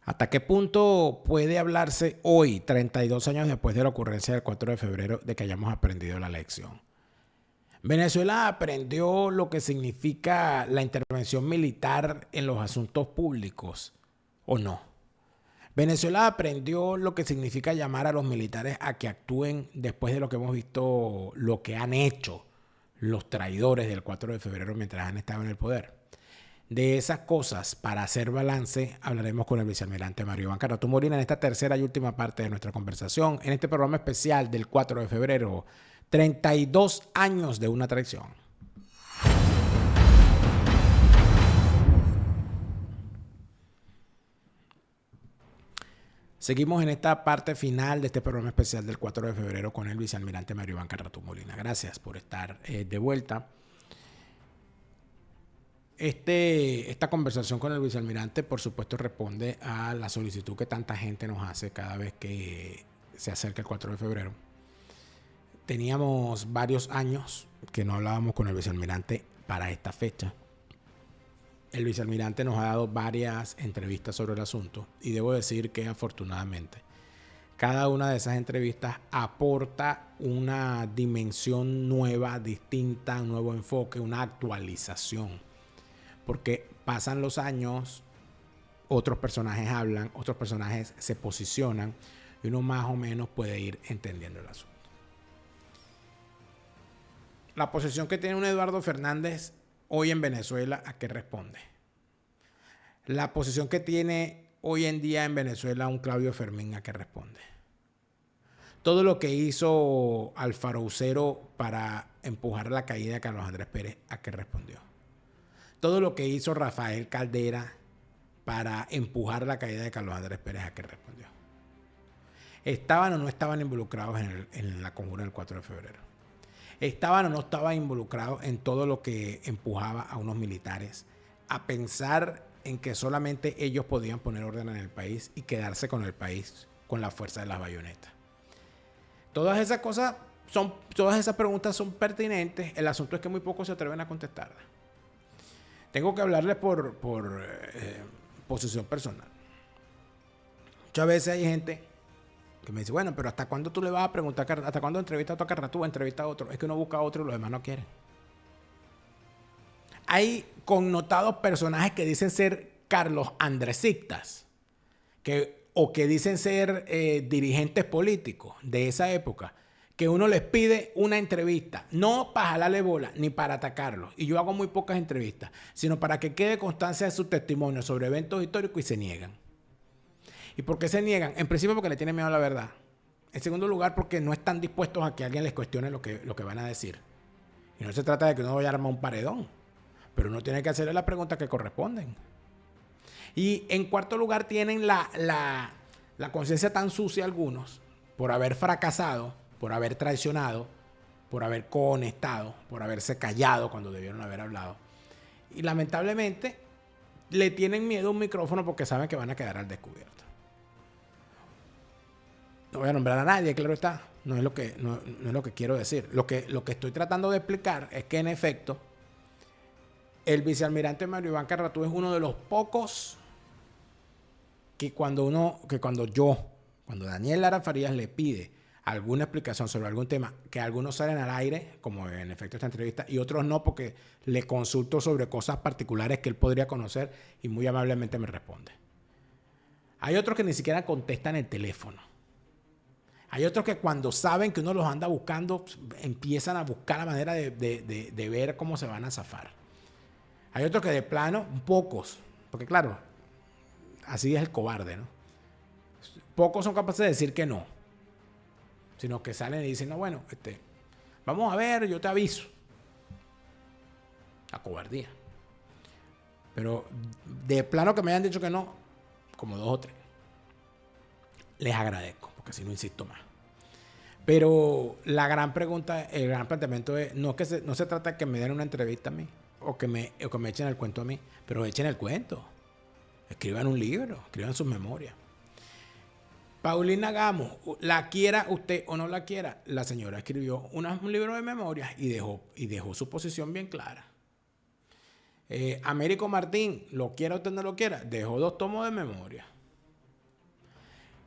¿Hasta qué punto puede hablarse hoy, 32 años después de la ocurrencia del 4 de febrero, de que hayamos aprendido la lección? Venezuela aprendió lo que significa la intervención militar en los asuntos públicos, ¿o no? Venezuela aprendió lo que significa llamar a los militares a que actúen después de lo que hemos visto, lo que han hecho los traidores del 4 de febrero mientras han estado en el poder. De esas cosas, para hacer balance, hablaremos con el vicealmirante Mario Iván Carratú Molina en esta tercera y última parte de nuestra conversación, en este programa especial del 4 de febrero, 32 años de una traición. Seguimos en esta parte final de este programa especial del 4 de febrero con el vicealmirante Mario Iván Carratú Molina. Gracias por estar de vuelta. Esta conversación con el vicealmirante, por supuesto, responde a la solicitud que tanta gente nos hace cada vez que se acerca el 4 de febrero. Teníamos varios años que no hablábamos con el vicealmirante para esta fecha. El vicealmirante nos ha dado varias entrevistas sobre el asunto y debo decir que afortunadamente cada una de esas entrevistas aporta una dimensión nueva, distinta, un nuevo enfoque, una actualización. Porque pasan los años, otros personajes hablan, otros personajes se posicionan y uno más o menos puede ir entendiendo el asunto. La posición que tiene un Eduardo Fernández hoy en Venezuela, ¿a qué responde? La posición que tiene hoy en día en Venezuela un Claudio Fermín, ¿a qué responde? Todo lo que hizo Alfaro Usero para empujar la caída de Carlos Andrés Pérez, ¿a qué respondió? Todo lo que hizo Rafael Caldera para empujar la caída de Carlos Andrés Pérez, ¿a qué respondió? ¿Estaban o no estaban involucrados en la conjura del 4 de febrero? ¿Estaban o no estaban involucrados en todo lo que empujaba a unos militares a pensar en que solamente ellos podían poner orden en el país y quedarse con el país con la fuerza de las bayonetas? Todas esas cosas todas esas preguntas son pertinentes. El asunto es que muy pocos se atreven a contestarlas. Tengo que hablarles por posición personal. Muchas veces hay gente que me dice, bueno, pero ¿hasta cuándo tú le vas a preguntar? ¿Hasta cuándo entrevista a Carratú? Entrevista a otro. Es que uno busca a otro y los demás no quieren. Hay connotados personajes que dicen ser Carlos Andresistas, o que dicen ser dirigentes políticos de esa época, que uno les pide una entrevista, no para jalarle bola ni para atacarlos. Y yo hago muy pocas entrevistas, sino para que quede constancia de su testimonio sobre eventos históricos y se niegan. ¿Y por qué se niegan? En principio porque le tienen miedo a la verdad. En segundo lugar porque no están dispuestos a que alguien les cuestione lo que van a decir. Y no se trata de que uno vaya a armar un paredón, pero uno tiene que hacerle las preguntas que corresponden. Y en cuarto lugar tienen la conciencia tan sucia algunos por haber fracasado, por haber traicionado, por haber conectado, por haberse callado cuando debieron haber hablado. Y lamentablemente le tienen miedo a un micrófono porque saben que van a quedar al descubierto. No voy a nombrar a nadie, claro está. No es lo que quiero decir. Lo que estoy tratando de explicar es que en efecto el vicealmirante Mario Iván Carratú es uno de los pocos que cuando Daniel Lara Farías le pide alguna explicación sobre algún tema, que algunos salen al aire, como en efecto esta entrevista, y otros no, porque le consulto sobre cosas particulares que él podría conocer y muy amablemente me responde. Hay otros que ni siquiera contestan el teléfono. Hay otros que cuando saben que uno los anda buscando, empiezan a buscar la manera de ver cómo se van a zafar. Hay otros que de plano, pocos, porque claro, así es el cobarde, ¿no? Pocos son capaces de decir que no, sino que salen y dicen, no, bueno, vamos a ver, yo te aviso. La cobardía. Pero de plano que me hayan dicho que no, como 2 o 3. Les agradezco, porque si no insisto más. Pero la gran pregunta, el gran planteamiento es, no se trata de que me den una entrevista a mí, o que me echen el cuento a mí, pero echen el cuento. Escriban un libro, escriban sus memorias. Paulina Gamos, la quiera usted o no la quiera, la señora escribió un libro de memorias y dejó su posición bien clara. Américo Martín, lo quiera usted o no lo quiera, dejó 2 tomos de memoria.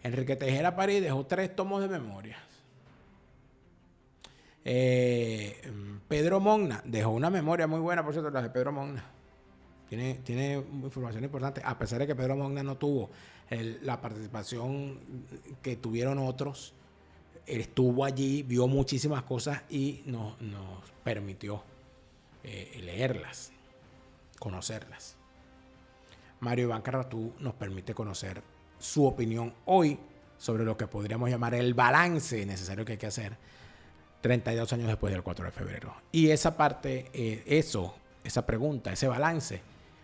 Enrique Tejera París dejó 3 tomos de memorias. Pedro Mogna dejó una memoria muy buena, por cierto, la de Pedro Mogna. Tiene información importante, a pesar de que Pedro Mogna no tuvo la participación que tuvieron otros. Él estuvo allí, vio muchísimas cosas y nos permitió leerlas, conocerlas. Mario Iván Carratú nos permite conocer su opinión hoy sobre lo que podríamos llamar el balance necesario que hay que hacer 32 años después del 4 de febrero. Y esa parte, esa pregunta, ese balance,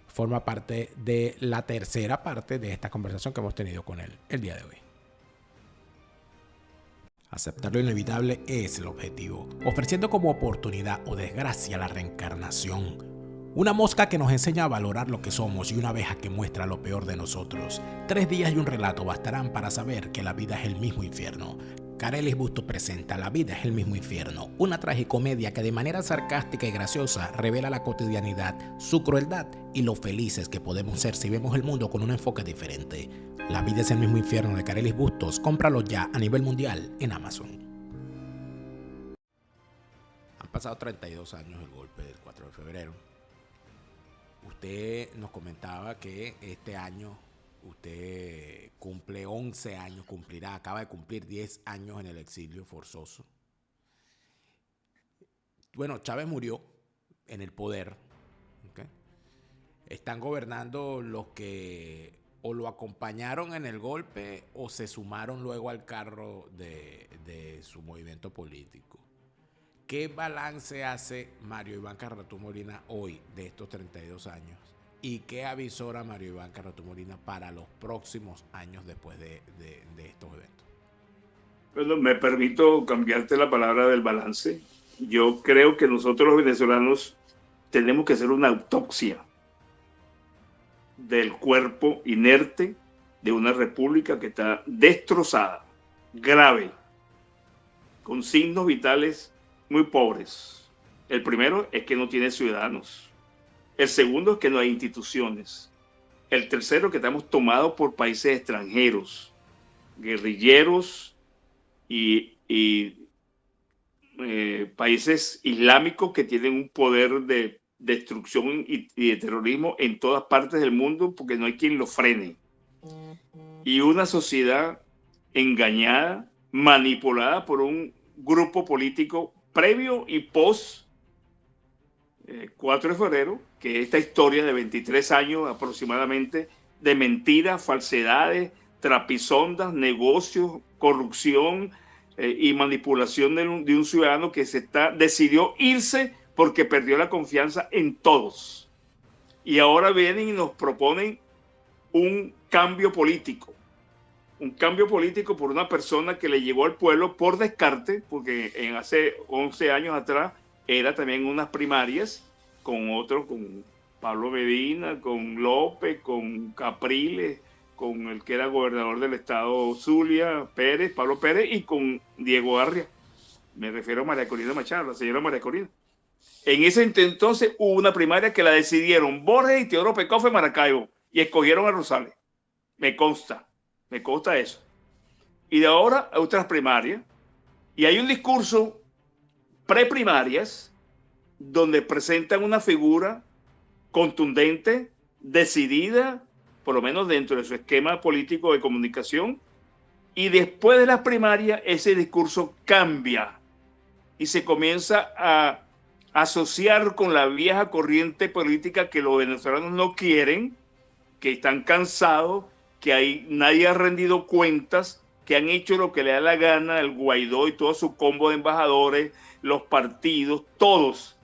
forma parte de la tercera parte de esta conversación que hemos tenido con él el día de hoy. Aceptar lo inevitable es el objetivo, ofreciendo como oportunidad o desgracia la reencarnación. Una mosca que nos enseña a valorar lo que somos y una abeja que muestra lo peor de nosotros. 3 días y un relato bastarán para saber que la vida es el mismo infierno. Carelis Bustos presenta La vida es el mismo infierno, una tragicomedia que de manera sarcástica y graciosa revela la cotidianidad, su crueldad y lo felices que podemos ser si vemos el mundo con un enfoque diferente. La vida es el mismo infierno de Carelis Bustos, cómpralo ya a nivel mundial en Amazon. Han pasado 32 años del golpe del 4 de febrero. Usted nos comentaba que este año usted cumple 11 años, acaba de cumplir 10 años en el exilio forzoso. Bueno, Chávez murió en el poder. ¿Okay? Están gobernando los que o lo acompañaron en el golpe o se sumaron luego al carro de su movimiento político. ¿Qué balance hace Mario Iván Carratú Molina hoy de estos 32 años? ¿Y qué avisora Mario Iván Carratú Molina para los próximos años después de estos eventos? Bueno, me permito cambiarte la palabra del balance. Yo creo que nosotros los venezolanos tenemos que hacer una autopsia del cuerpo inerte de una república que está destrozada, grave, con signos vitales muy pobres. El primero es que no tiene ciudadanos. El segundo es que no hay instituciones. El tercero, que estamos tomados por países extranjeros, guerrilleros y países islámicos que tienen un poder de destrucción y de terrorismo en todas partes del mundo porque no hay quien lo frene. Y una sociedad engañada, manipulada por un grupo político previo y post 4 de febrero, que esta historia de 23 años aproximadamente de mentiras, falsedades, trapisondas, negocios, corrupción y manipulación de un ciudadano que decidió irse porque perdió la confianza en todos. Y ahora vienen y nos proponen un cambio político por una persona que le llegó al pueblo por descarte, porque hace 11 años atrás era también unas primarias con otros, con Pablo Medina, con López, con Capriles, con el que era gobernador del estado Zulia, Pérez, Pablo Pérez, y con Diego Arria. Me refiero a María Corina Machado, la señora María Corina. En ese entonces hubo una primaria que la decidieron Borges y Teodoro Pecofe Maracaibo, y escogieron a Rosales. Me consta eso. Y de ahora hay otras primarias, y hay un discurso preprimarias donde presentan una figura contundente, decidida, por lo menos dentro de su esquema político de comunicación, y después de las primarias ese discurso cambia y se comienza a asociar con la vieja corriente política que los venezolanos no quieren, que están cansados, que nadie ha rendido cuentas, que han hecho lo que le da la gana, el Guaidó y todo su combo de embajadores, los partidos, todos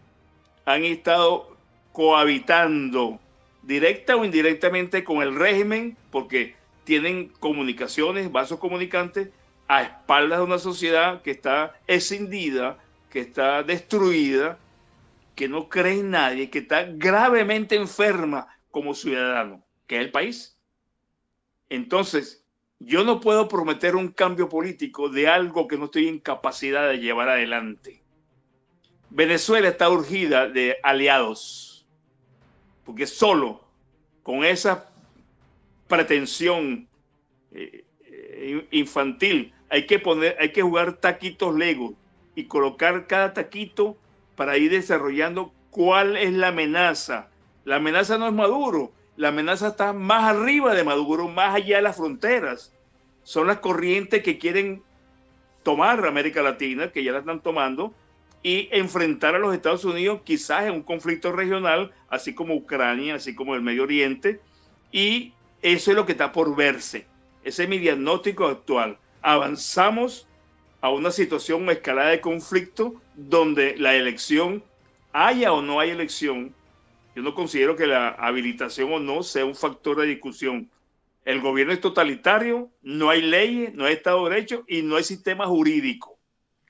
han estado cohabitando directa o indirectamente con el régimen porque tienen comunicaciones, vasos comunicantes a espaldas de una sociedad que está escindida, que está destruida, que no cree en nadie, que está gravemente enferma como ciudadano, que es el país. Entonces, yo no puedo prometer un cambio político de algo que no estoy en capacidad de llevar adelante. Venezuela está urgida de aliados, porque solo con esa pretensión infantil. Hay que jugar taquitos Lego y colocar cada taquito para ir desarrollando cuál es la amenaza. La amenaza no es Maduro, la amenaza está más arriba de Maduro, más allá de las fronteras. Son las corrientes que quieren tomar América Latina, que ya la están tomando, y enfrentar a los Estados Unidos quizás en un conflicto regional, así como Ucrania, así como el Medio Oriente, y eso es lo que está por verse. Ese es mi diagnóstico actual. Avanzamos a una situación, una escalada de conflicto donde la elección, haya o no haya elección, yo no considero que la habilitación o no sea un factor de discusión. El gobierno es totalitario, no hay leyes, no hay Estado de Derecho y no hay sistema jurídico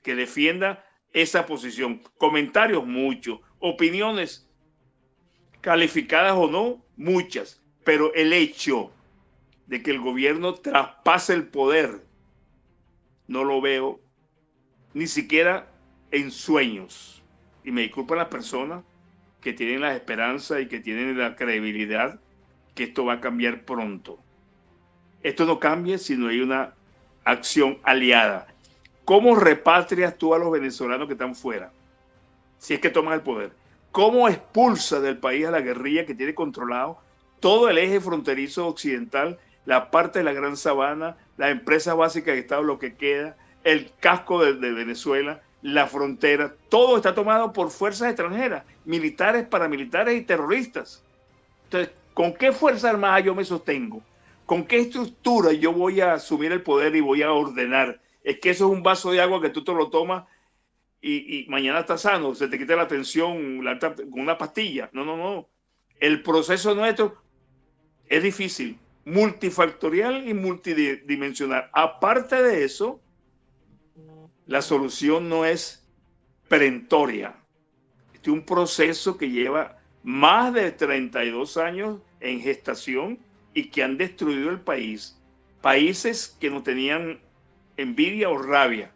que defienda esa posición. Comentarios, muchos. Opiniones, calificadas o no, muchas. Pero el hecho de que el gobierno traspase el poder, no lo veo ni siquiera en sueños. Y me disculpan las personas que tienen la esperanza y que tienen la credibilidad que esto va a cambiar pronto. Esto no cambia si no hay una acción aliada. ¿Cómo repatrias tú a los venezolanos que están fuera? Si es que tomas el poder. ¿Cómo expulsa del país a la guerrilla que tiene controlado todo el eje fronterizo occidental, la parte de la Gran Sabana, las empresas básicas de Estado, lo que queda, el casco de Venezuela, la frontera? Todo está tomado por fuerzas extranjeras, militares, paramilitares y terroristas. Entonces, ¿con qué fuerza armada yo me sostengo? ¿Con qué estructura yo voy a asumir el poder y voy a ordenar? Es que eso es un vaso de agua que tú te lo tomas y mañana estás sano, se te quita la tensión con una pastilla. No, no, no. El proceso nuestro es difícil, multifactorial y multidimensional. Aparte de eso, la solución no es perentoria. Este es un proceso que lleva más de 32 años en gestación y que han destruido el país. Países que nos tenían envidia o rabia.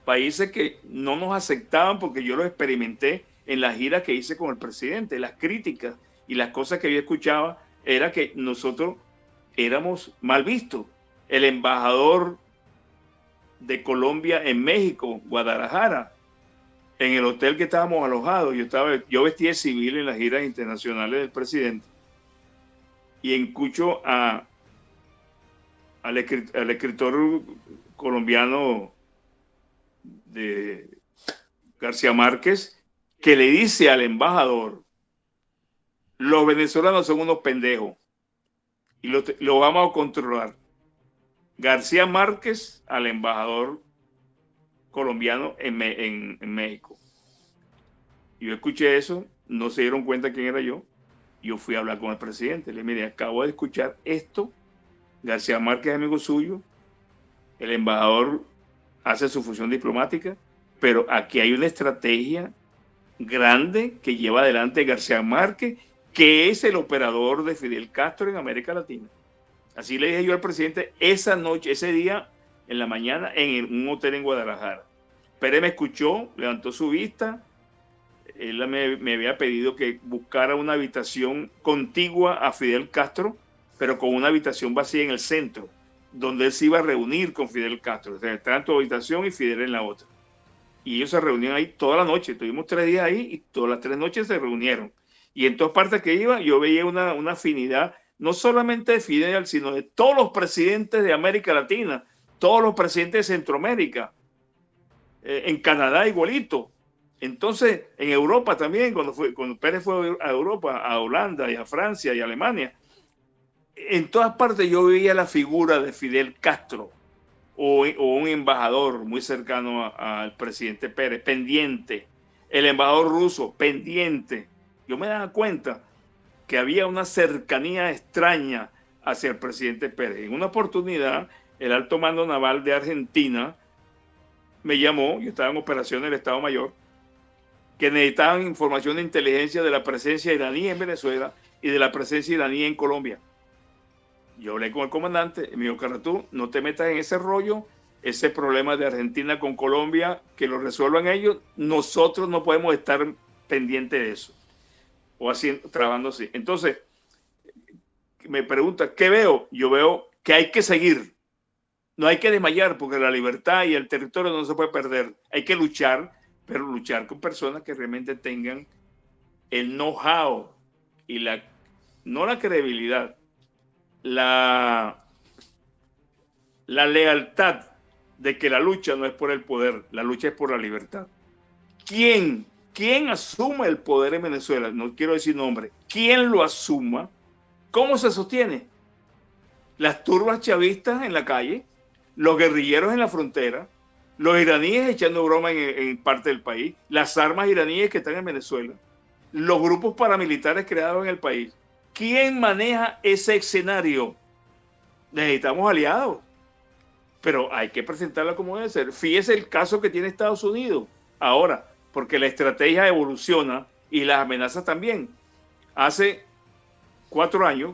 Países que no nos aceptaban porque yo lo experimenté en las giras que hice con el presidente. Las críticas y las cosas que yo escuchaba era que nosotros éramos mal vistos. El embajador de Colombia en México, Guadalajara, en el hotel que estábamos alojados, yo vestí de civil en las giras internacionales del presidente y escucho al escritor colombiano de García Márquez, que le dice al embajador: los venezolanos son unos pendejos y lo vamos a controlar. García Márquez al embajador colombiano en México. Yo escuché eso, no se dieron cuenta quién era yo. Yo fui a hablar con el presidente. Le dije: mire, acabo de escuchar esto. García Márquez es amigo suyo. El embajador hace su función diplomática, pero aquí hay una estrategia grande que lleva adelante García Márquez, que es el operador de Fidel Castro en América Latina. Así le dije yo al presidente esa noche, ese día, en la mañana, en un hotel en Guadalajara. Pérez me escuchó, levantó su vista. Él me había pedido que buscara una habitación contigua a Fidel Castro, pero con una habitación vacía en el centro, donde él se iba a reunir con Fidel Castro. O sea, estaba en tu habitación y Fidel en la otra. Y ellos se reunían ahí toda la noche. Tuvimos 3 días ahí y todas las 3 noches se reunieron. Y en todas partes que iba, yo veía una afinidad, no solamente de Fidel, sino de todos los presidentes de América Latina, todos los presidentes de Centroamérica, en Canadá igualito. Entonces, en Europa también, cuando Pérez fue a Europa, a Holanda y a Francia y a Alemania, en todas partes yo veía la figura de Fidel Castro o un embajador muy cercano al presidente Pérez, pendiente. El embajador ruso, pendiente. Yo me daba cuenta que había una cercanía extraña hacia el presidente Pérez. En una oportunidad, el alto mando naval de Argentina me llamó, yo estaba en operaciones del Estado Mayor, que necesitaban información de inteligencia de la presencia iraní en Venezuela y de la presencia iraní en Colombia. Yo hablé con el comandante y me dijo: Caratú, no te metas en ese rollo, ese problema de Argentina con Colombia, que lo resuelvan ellos, nosotros no podemos estar pendientes de eso. O así, trabajando así. Entonces, me pregunta, ¿qué veo? Yo veo que hay que seguir. no hay que desmayar porque la libertad y el territorio no se puede perder. Hay que luchar, pero luchar con personas que realmente tengan el know-how y no la credibilidad, la lealtad de que la lucha no es por el poder, la lucha es por la libertad. ¿Quién asuma el poder en Venezuela? No quiero decir nombre. ¿Quién lo asuma? ¿Cómo se sostiene? Las turbas chavistas en la calle, los guerrilleros en la frontera, los iraníes echando broma en parte del país, las armas iraníes que están en Venezuela, los grupos paramilitares creados en el país. ¿Quién maneja ese escenario? Necesitamos aliados, pero hay que presentarla como debe ser. Fíjese el caso que tiene Estados Unidos ahora, porque la estrategia evoluciona y las amenazas también. Hace 4 años,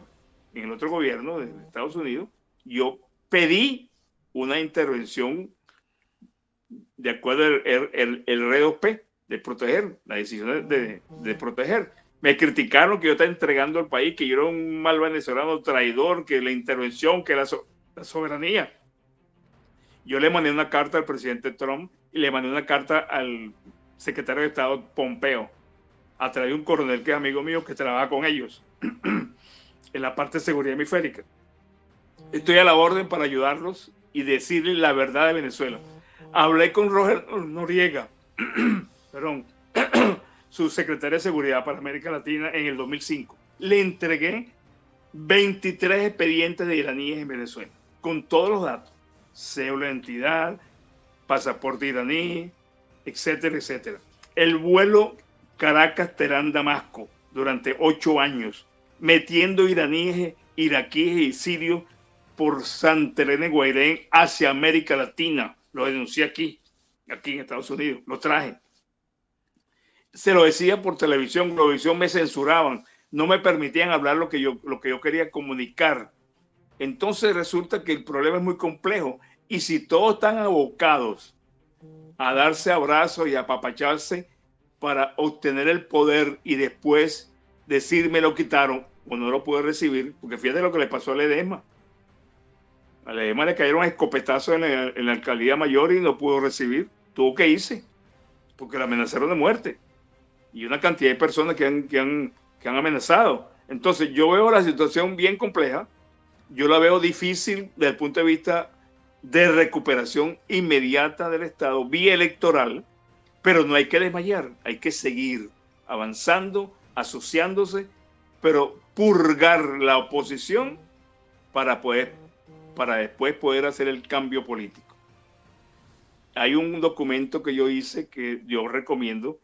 en el otro gobierno de Estados Unidos, yo pedí una intervención de acuerdo al el R2P, de proteger, la decisión de proteger. Me criticaron que yo estaba entregando al país, que yo era un mal venezolano traidor, que la intervención, que la soberanía. Yo le mandé una carta al presidente Trump y le mandé una carta al secretario de Estado Pompeo, a través de un coronel que es amigo mío que trabaja con ellos en la parte de seguridad hemisférica. Estoy a la orden para ayudarlos y decirles la verdad de Venezuela. Hablé con Roger Noriega, perdón, su secretario de Seguridad para América Latina en el 2005. Le entregué 23 expedientes de iraníes en Venezuela, con todos los datos, cédula de identidad, pasaporte iraní, etcétera, etcétera. El vuelo Caracas-Terán-Damasco durante 8 años, metiendo iraníes, iraquíes y sirios por Santa Elena de Guairén hacia América Latina. Lo denuncié aquí en Estados Unidos, lo traje. Se lo decía por televisión, Globovisión me censuraban, no me permitían hablar lo que yo quería comunicar. Entonces resulta que el problema es muy complejo y si todos están abocados a darse abrazos y a apapacharse para obtener el poder y después decir me lo quitaron o no lo pude recibir, porque fíjate lo que le pasó a Ledesma. A Ledesma le cayeron escopetazos en la alcaldía mayor y no pudo recibir. Tuvo que irse porque la amenazaron de muerte. Y una cantidad de personas que han amenazado. Entonces yo veo la situación bien compleja. Yo la veo difícil desde el punto de vista de recuperación inmediata del Estado, vía electoral, pero no hay que desmayar, hay que seguir avanzando, asociándose, pero purgar la oposición para después poder hacer el cambio político. Hay un documento que yo hice que yo recomiendo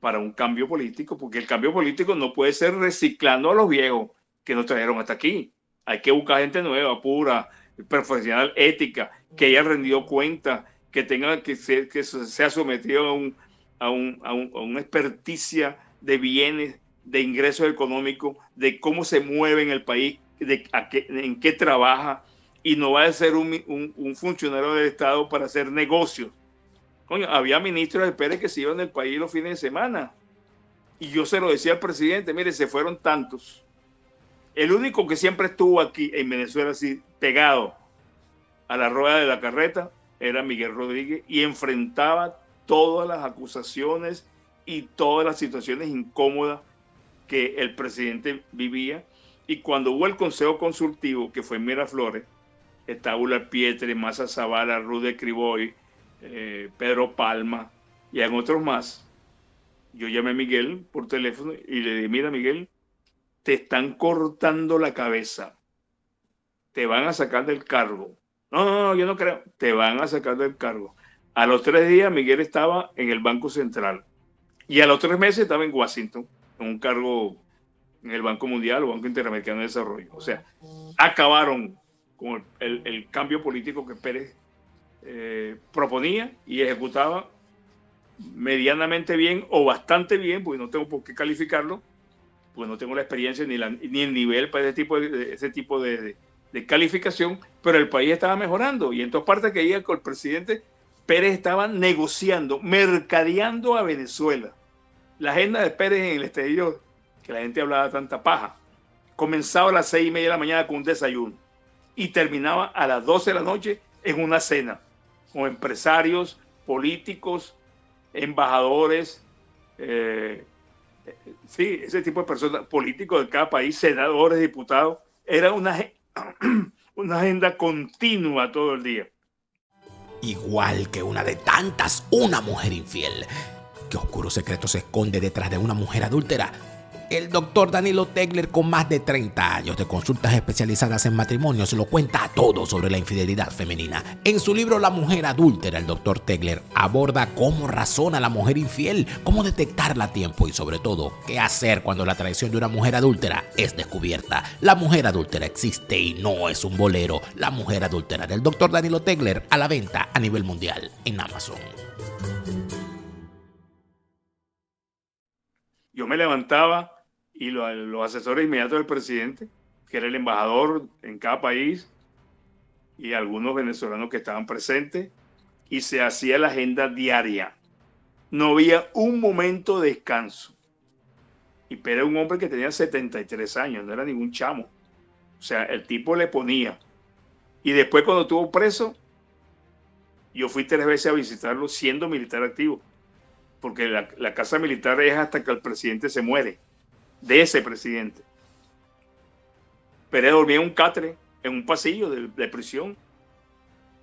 para un cambio político, porque el cambio político no puede ser reciclando a los viejos que nos trajeron hasta aquí. Hay que buscar gente nueva, pura, profesional, ética, que haya rendido cuenta, que sea sometido a una experticia de bienes, de ingresos económicos, de cómo se mueve en el país, en qué trabaja, y no va a ser un funcionario del Estado para hacer negocios. Coño, había ministros de Pérez que se iban del país los fines de semana. Y yo se lo decía al presidente, mire, se fueron tantos. El único que siempre estuvo aquí en Venezuela así pegado a la rueda de la carreta era Miguel Rodríguez y enfrentaba todas las acusaciones y todas las situaciones incómodas que el presidente vivía. Y cuando hubo el consejo consultivo, que fue en Miraflores, estaba Ular Pietre, Massa Zavala, Rude Criboy, Pedro Palma y en otros más. Yo llamé a Miguel por teléfono y le dije, mira Miguel, te están cortando la cabeza, te van a sacar del cargo. No, yo no creo, te van a sacar del cargo. A los 3 días Miguel estaba en el Banco Central y a los 3 meses estaba en Washington, en un cargo en el Banco Mundial o Banco Interamericano de Desarrollo. O sea, acabaron con el cambio político que Pérez proponía y ejecutaba medianamente bien o bastante bien, porque no tengo por qué calificarlo, pues no tengo la experiencia ni el nivel para ese tipo de calificación, pero el país estaba mejorando y en todas partes que iba con el presidente Pérez estaba negociando, mercadeando a Venezuela. La agenda de Pérez en el exterior, que la gente hablaba tanta paja, comenzaba a las 6:30 de la mañana con un desayuno y terminaba a las 12 de la noche en una cena con empresarios, políticos, embajadores, sí, ese tipo de personas, políticos de cada país, senadores, diputados. Era una agenda continua todo el día. Igual que una de tantas, una mujer infiel. ¿Qué oscuro secreto se esconde detrás de una mujer adúltera? El doctor Danilo Tegler, con más de 30 años de consultas especializadas en matrimonios, lo cuenta todo sobre la infidelidad femenina. En su libro La mujer adúltera, el doctor Tegler aborda cómo razona la mujer infiel, cómo detectarla a tiempo y sobre todo, qué hacer cuando la traición de una mujer adúltera es descubierta. La mujer adúltera existe y no es un bolero. La mujer adúltera del doctor Danilo Tegler, a la venta a nivel mundial en Amazon. Yo me levantaba y los asesores inmediatos del presidente, que era el embajador en cada país, y algunos venezolanos que estaban presentes, y se hacía la agenda diaria. No había un momento de descanso. Y Pérez era un hombre que tenía 73 años, no era ningún chamo. O sea, el tipo le ponía. Y después, cuando estuvo preso, yo fui 3 veces a visitarlo siendo militar activo, porque la casa militar es hasta que el presidente se muere, de ese presidente. Pérez dormía en un catre, en un pasillo de prisión,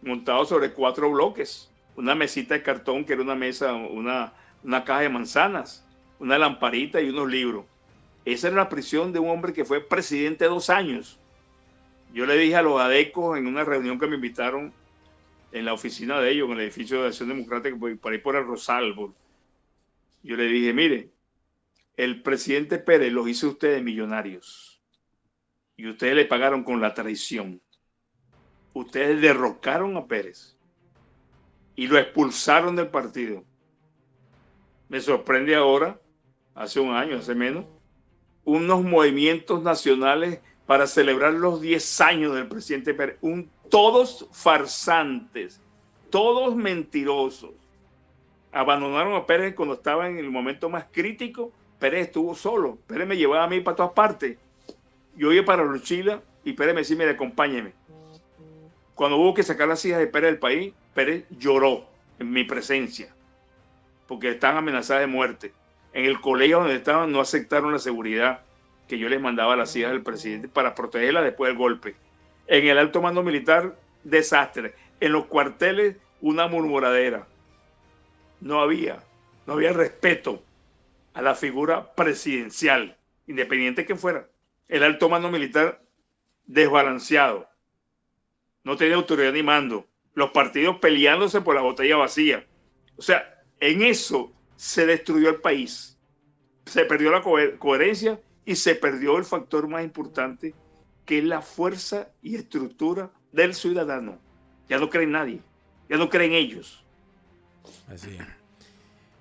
montado sobre 4 bloques, una mesita de cartón que era una mesa, una caja de manzanas, una lamparita y unos libros. Esa era la prisión de un hombre que fue presidente 2 años. Yo le dije a los adecos en una reunión que me invitaron en la oficina de ellos, en el edificio de Acción Democrática, por ahí por el Rosalbo. Yo le dije, mire, el presidente Pérez los hizo ustedes millonarios y ustedes le pagaron con la traición. Ustedes derrocaron a Pérez y lo expulsaron del partido. Me sorprende ahora, hace un año, hace menos, unos movimientos nacionales para celebrar los 10 años del presidente Pérez. Todos farsantes, todos mentirosos. Abandonaron a Pérez cuando estaba en el momento más crítico. Pérez estuvo solo. Pérez me llevaba a mí para todas partes. Yo iba para Luchila y Pérez me decía, mire, acompáñeme. Cuando hubo que sacar las hijas de Pérez del país, Pérez lloró en mi presencia porque estaban amenazadas de muerte. En el colegio donde estaban no aceptaron la seguridad que yo les mandaba a las hijas del presidente para protegerlas después del golpe. En el alto mando militar, desastre. En los cuarteles, una murmuradera. No había respeto a la figura presidencial, independiente que fuera. El alto mando militar desbalanceado. No tenía autoridad ni mando. Los partidos peleándose por la botella vacía. O sea, en eso se destruyó el país. Se perdió la coherencia y se perdió el factor más importante, que es la fuerza y estructura del ciudadano. Ya no cree en nadie. Ya no creen ellos. Así es.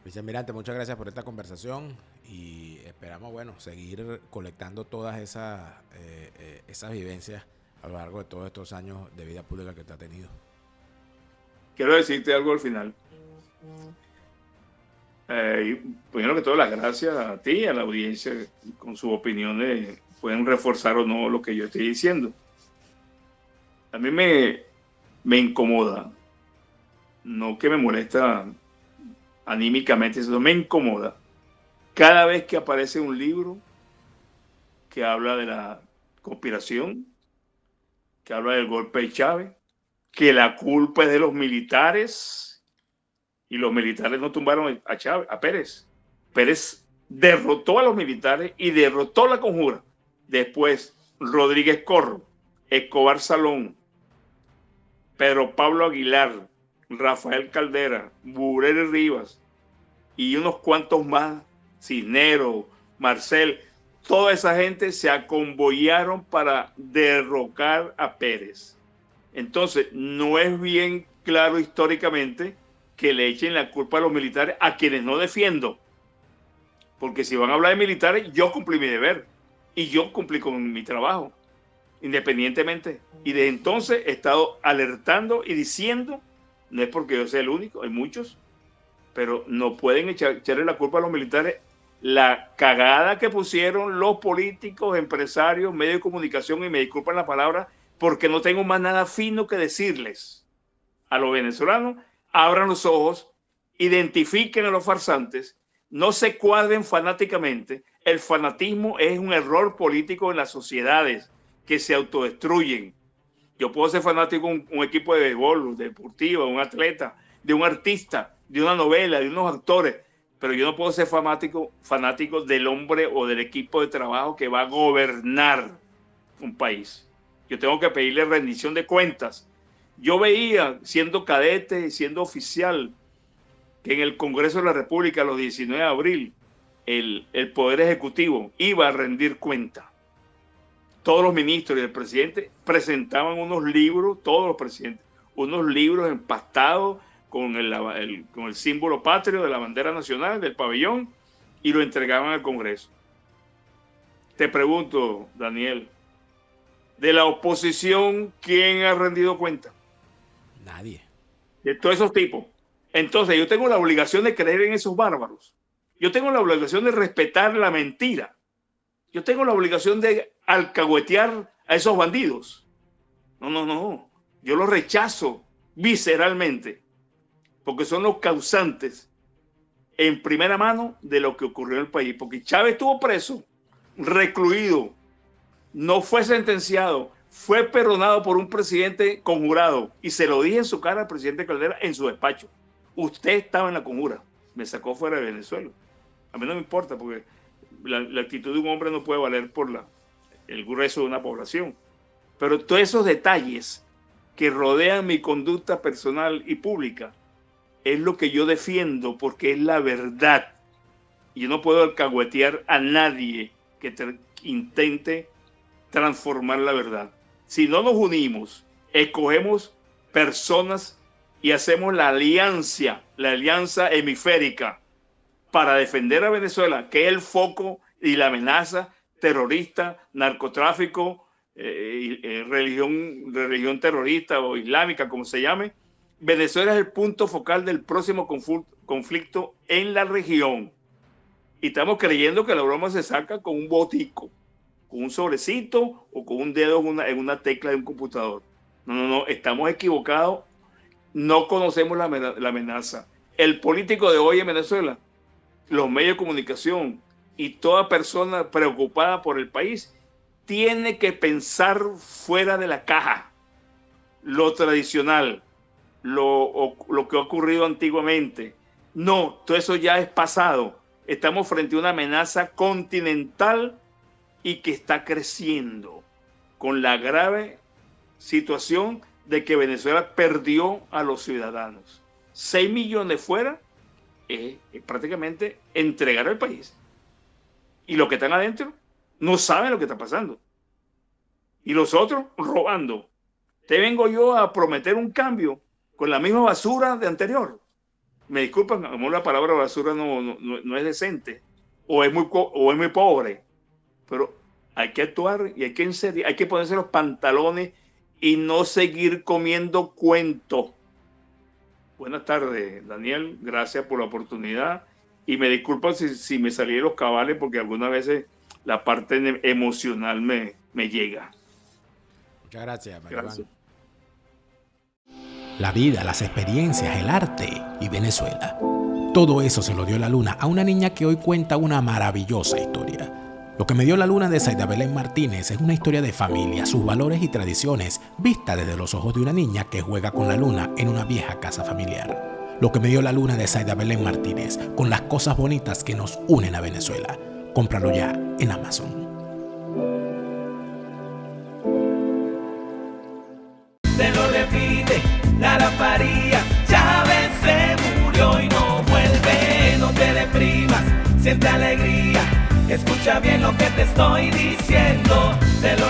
Vicealmirante, muchas gracias por esta conversación y esperamos, bueno, seguir colectando todas esas vivencias a lo largo de todos estos años de vida pública que usted ha tenido. Quiero decirte algo al final. Primero que todo, las gracias a ti y a la audiencia con sus opiniones pueden reforzar o no lo que yo estoy diciendo. A mí me incomoda, no que me molesta anímicamente, sino me incomoda cada vez que aparece un libro que habla de la conspiración, que habla del golpe de Chávez, que la culpa es de los militares y los militares no tumbaron a Chávez, a Pérez. Pérez derrotó a los militares y derrotó la conjura. Después, Rodríguez Corro, Escobar Salón, Pedro Pablo Aguilar, Rafael Caldera, Burel Rivas y unos cuantos más, Cisneros, Marcel, toda esa gente se aconvoyaron para derrocar a Pérez. Entonces, no es bien claro históricamente que le echen la culpa a los militares, a quienes no defiendo. Porque si van a hablar de militares, yo cumplí mi deber y yo cumplí con mi trabajo, independientemente. Y desde entonces he estado alertando y diciendo, no es porque yo sea el único, hay muchos, pero no pueden echarle la culpa a los militares la cagada que pusieron los políticos, empresarios, medios de comunicación, y me disculpan la palabra, porque no tengo más nada fino que decirles. a los venezolanos, abran los ojos, identifiquen a los farsantes, no se cuadren fanáticamente. El fanatismo es un error político en las sociedades que se autodestruyen. Yo puedo ser fanático de un equipo de béisbol, deportivo, de un atleta, de un artista, de una novela, de unos actores, pero yo no puedo ser fanático del hombre o del equipo de trabajo que va a gobernar un país. Yo tengo que pedirle rendición de cuentas. Yo veía, siendo cadete y siendo oficial, que en el Congreso de la República, los 19 de abril, el Poder Ejecutivo iba a rendir cuenta. Todos los ministros y el presidente presentaban unos libros, todos los presidentes, unos libros empastados con el símbolo patrio de la bandera nacional, del pabellón, y lo entregaban al Congreso. Te pregunto, Daniel, de la oposición, ¿quién ha rendido cuenta? Nadie. De todos esos tipos. Entonces, yo tengo la obligación de creer en esos bárbaros. Yo tengo la obligación de respetar la mentira. Yo tengo la obligación de alcahuetear a esos bandidos. No. Yo los rechazo visceralmente, porque son los causantes en primera mano de lo que ocurrió en el país. Porque Chávez estuvo preso, recluido, no fue sentenciado, fue perdonado por un presidente conjurado. Y se lo dije en su cara al presidente Caldera en su despacho. Usted estaba en la conjura, me sacó fuera de Venezuela. A mí no me importa, porque la actitud de un hombre no puede valer por el grueso de una población. Pero todos esos detalles que rodean mi conducta personal y pública es lo que yo defiendo, porque es la verdad. Y yo no puedo alcahuetear a nadie que intente transformar la verdad. Si no nos unimos, escogemos personas y hacemos la alianza hemisférica para defender a Venezuela, que es el foco y la amenaza terrorista, narcotráfico, religión terrorista o islámica, como se llame. Venezuela es el punto focal del próximo conflicto en la región. Y estamos creyendo que la broma se saca con un botico, con un sobrecito o con un dedo en una tecla de un computador. No, estamos equivocados. No conocemos la amenaza. El político de hoy en Venezuela, los medios de comunicación y toda persona preocupada por el país tiene que pensar fuera de la caja. Lo tradicional, lo que ha ocurrido antiguamente. No, todo eso ya es pasado. Estamos frente a una amenaza continental y que está creciendo con la grave situación de que Venezuela perdió a los ciudadanos. 6 millones fuera es prácticamente entregar el país. Y los que están adentro no saben lo que está pasando. Y los otros robando. Te vengo yo a prometer un cambio con la misma basura de anterior. Me disculpan, a lo mejor la palabra basura no es decente o es muy pobre, pero hay que actuar y hay que ponerse los pantalones y no seguir comiendo cuentos. Buenas tardes, Daniel. Gracias por la oportunidad. Y me disculpan si me salí de los cabales, porque algunas veces la parte emocional me llega. Muchas gracias, Mario. Gracias. La vida, las experiencias, el arte y Venezuela. Todo eso se lo dio la luna a una niña que hoy cuenta una maravillosa historia. Lo que me dio la luna de Zaida Belén Martínez es una historia de familia, sus valores y tradiciones, vista desde los ojos de una niña que juega con la luna en una vieja casa familiar. Lo que me dio la luna de Zaida Belén Martínez, con las cosas bonitas que nos unen a Venezuela. Cómpralo ya en Amazon. Se lo repite, Lara Farías, Chávez se murió y no vuelve. No te deprimas, siente alegría. Escucha bien lo que te estoy diciendo. Te lo